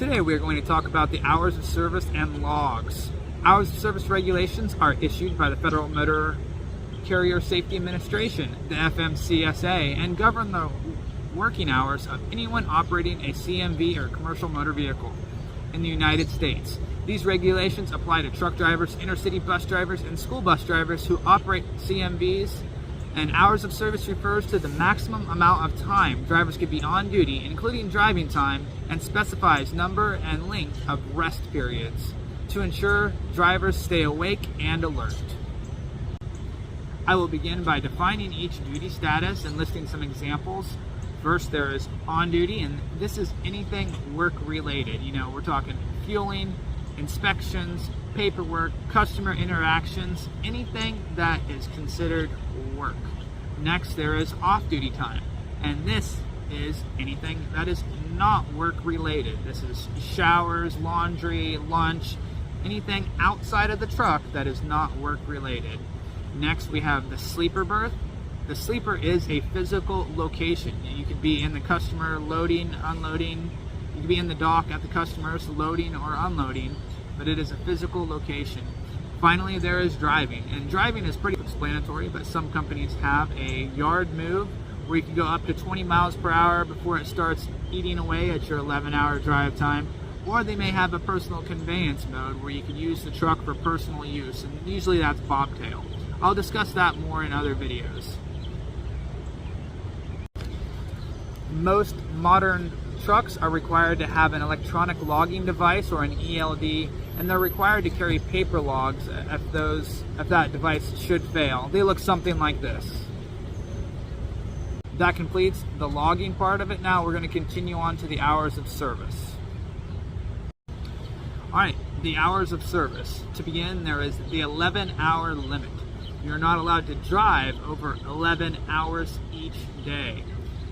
Today we are going to talk about the hours of service and logs. Hours of service regulations are issued by the Federal Motor Carrier Safety Administration, the FMCSA, and govern the working hours of anyone operating a CMV or commercial motor vehicle in the United States. These regulations apply to truck drivers, intercity bus drivers, and school bus drivers who operate CMVs, and hours of service refers to the maximum amount of time drivers can be on duty, including driving time, and specifies number and length of rest periods to ensure drivers stay awake and alert. I will begin by defining each duty status and listing some examples. First, there is on duty, and this is anything work related. We're talking fueling, inspections, paperwork, customer interactions, anything that is considered work. Next, there is off-duty time, and this is anything that is not work related. This is showers, laundry, lunch, anything outside of the truck that is not work related. Next, we have the sleeper berth. The sleeper is a physical location. You could be in the customer loading, unloading. You could be in the dock at the customers loading or unloading, but it is a physical location. Finally, there is driving, and driving is pretty explanatory, but some companies have a yard move where you can go up to 20 miles per hour before it starts eating away at your 11-hour drive time, or they may have a personal conveyance mode where you can use the truck for personal use, and usually that's bobtail. I'll discuss that more in other videos. Most modern trucks are required to have an electronic logging device or an ELD, and they're required to carry paper logs if that device should fail. They look something like this. That completes the logging part of it. Now we're going to continue on to the hours of service. Alright, the hours of service. To begin, there is the 11-hour limit. You're not allowed to drive over 11 hours each day.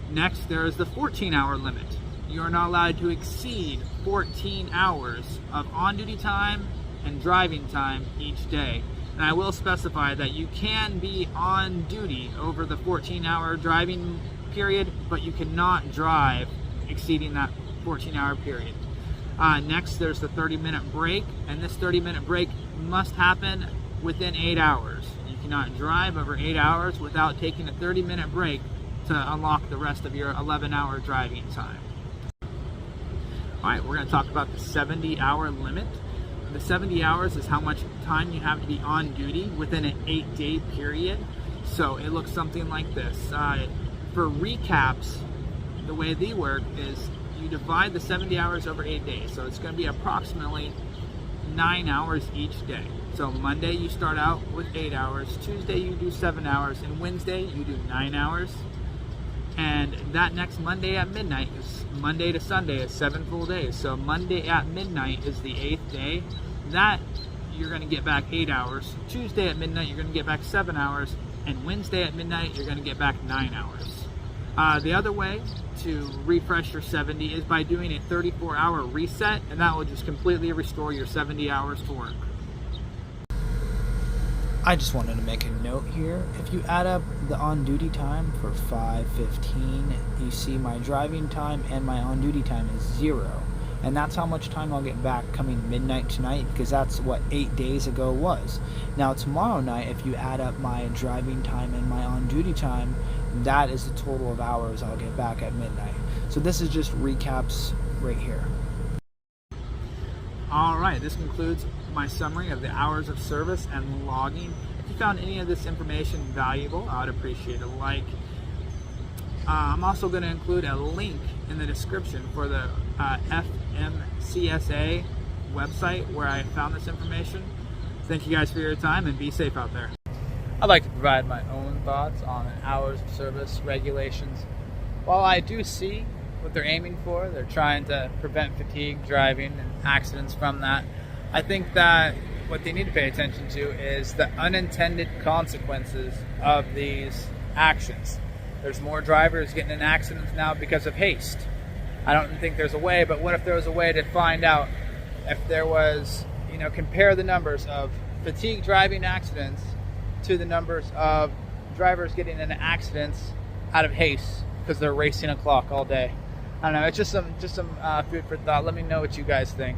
Next, there is the 14-hour limit. You are not allowed to exceed 14 hours of on-duty time and driving time each day. And I will specify that you can be on duty over the 14-hour driving period, but you cannot drive exceeding that 14-hour period. Next, there's the 30-minute break, and this 30-minute break must happen within 8 hours. You cannot drive over 8 hours without taking a 30-minute break to unlock the rest of your 11-hour driving time. Alright, we're going to talk about the 70-hour limit. The 70 hours is how much time you have to be on duty within an 8-day period. So it looks something like this. For recaps, the way they work is you divide the 70 hours over 8 days. So it's going to be approximately 9 hours each day. So Monday you start out with 8 hours, Tuesday you do 7 hours, and Wednesday you do 9 hours. And that next Monday at midnight is Monday to Sunday is 7 full days. So Monday at midnight is the 8th day. That you're going to get back 8 hours. Tuesday at midnight you're going to get back 7 hours. And Wednesday at midnight you're going to get back 9 hours. The other way to refresh your 70 is by doing a 34-hour reset, and that will just completely restore your 70 hours to work. I just wanted to make a note here. If you add up the on-duty time for 5:15, you see my driving time and my on-duty time is 0. And that's how much time I'll get back coming midnight tonight, because that's what 8 days ago was. Now tomorrow night, if you add up my driving time and my on-duty time, that is the total of hours I'll get back at midnight. So this is just recaps right here. Alright, this concludes my summary of the hours of service and logging. If you found any of this information valuable, I would appreciate a like. I'm also going to include a link in the description for the FMCSA website where I found this information. Thank you guys for your time, and be safe out there. I'd like to provide my own thoughts on hours of service regulations. While I do see what they're aiming for, they're trying to prevent fatigue driving and accidents from that. I think that what they need to pay attention to is the unintended consequences of these actions. There's more drivers getting in accidents now because of haste. I don't think there's a way, but what if there was a way to find out if there was, compare the numbers of fatigue driving accidents to the numbers of drivers getting in accidents out of haste because they're racing a clock all day. I don't know. It's just some food for thought. Let me know what you guys think.